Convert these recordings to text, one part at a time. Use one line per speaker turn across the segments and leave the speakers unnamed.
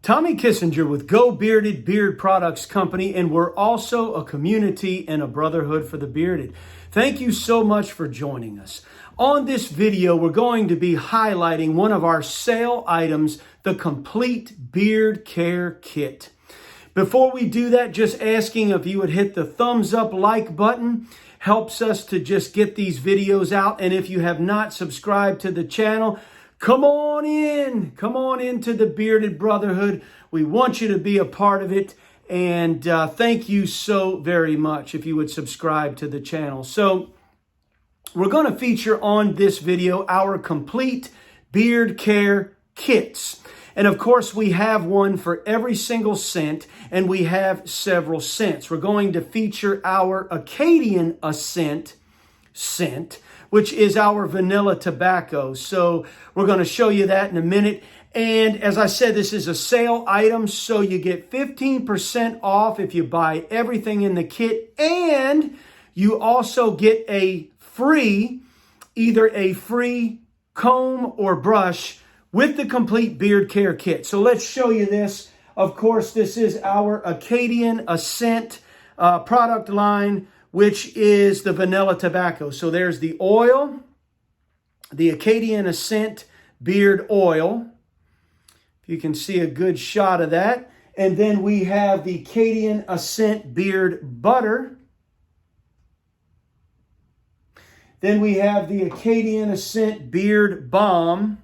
Tommy Kissinger with Go Bearded Beard Products Company, and we're also a community and a brotherhood for the bearded. Thank you so much for joining us. On this video, we're going to be highlighting one of our sale items, the Complete Beard Care Kit. Before we do that, just asking if you would hit the thumbs up like button. Helps us to just get these videos out. And if you have not subscribed to the channel, come on into the Bearded Brotherhood. We want you to be a part of it. And thank you so very much if you would subscribe to the channel. So we're going to feature on this video our Complete Beard Care Kits. And of course, we have one for every single scent, and we have several scents. We're going to feature our Acadian Ascent scent, which is our vanilla tobacco. So we're going to show you that in a minute. And as I said, this is a sale item, so you get 15% off if you buy everything in the kit. And you also get a free, either a free comb or brush with the Complete Beard Care Kit. So let's show you this. Of course, this is our Acadian Ascent product line, which is the vanilla tobacco. So there's the oil, the Acadian Ascent beard oil. You can see a good shot of that. And then we have the Acadian Ascent beard butter. Then we have the Acadian Ascent beard balm.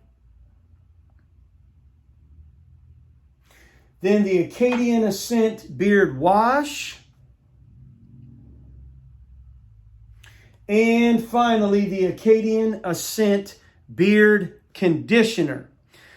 Then the Acadian Ascent beard wash. And finally, the Acadian Ascent beard conditioner.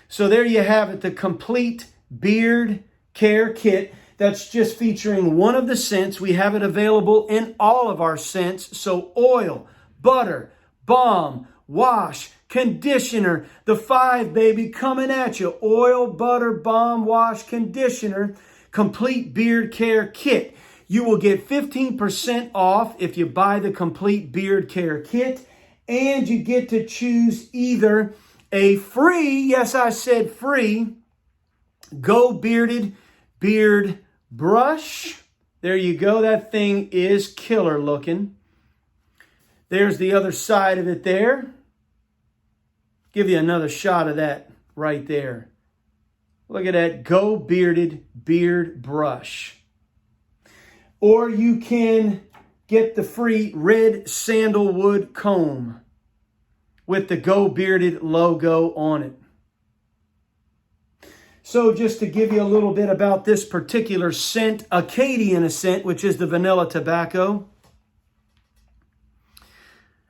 So there you have it, the Complete Beard Care Kit. That's just featuring one of the scents. We have it available in all of our scents. So oil, butter, balm, wash, conditioner, the 5, baby, coming at you. Oil, butter, balm, wash, conditioner, Complete Beard Care Kit. You will get 15% off if you buy the Complete Beard Care Kit, and you get to choose either a free, yes, I said free, Go Bearded Beard Brush. There you go. That thing is killer looking. There's the other side of it there. Give you another shot of that right there. Look at that Go Bearded Beard Brush. Or you can get the free red sandalwood comb with the Go Bearded logo on it. So just to give you a little bit about this particular scent, Acadian Ascent, which is the vanilla tobacco.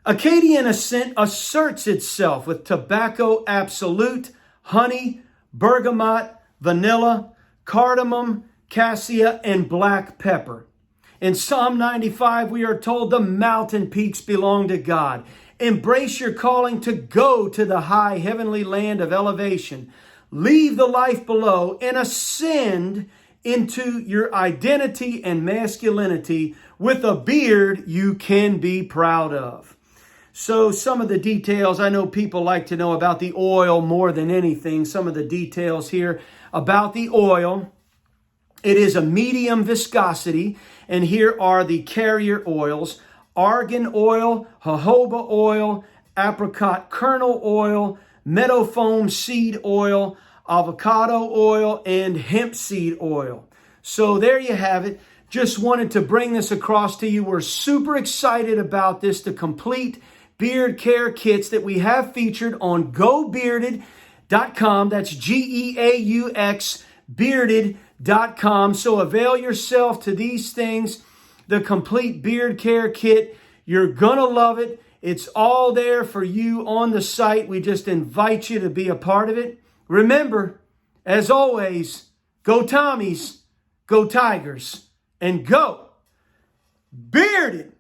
Acadian Ascent asserts itself with tobacco absolute, honey, bergamot, vanilla, cardamom, cassia, and black pepper. In Psalm 95, we are told the mountain peaks belong to God. Embrace your calling to go to the high heavenly land of elevation. Leave the life below and ascend into your identity and masculinity with a beard you can be proud of. So some of the details, I know people like to know about the oil more than anything. Some of the details here about the oil. It is a medium viscosity, and here are the carrier oils: argan oil, jojoba oil, apricot kernel oil, meadow foam seed oil, avocado oil, and hemp seed oil. So there you have it. Just wanted to bring this across to you. We're super excited about this, the Complete Beard Care Kits that we have featured on GoBearded.com. That's Geaux, bearded.com. So avail yourself to these things, the Complete Beard Care Kit. You're going to love it. It's all there for you on the site. We just invite you to be a part of it. Remember, as always, go Tommies, go Tigers, and go Bearded.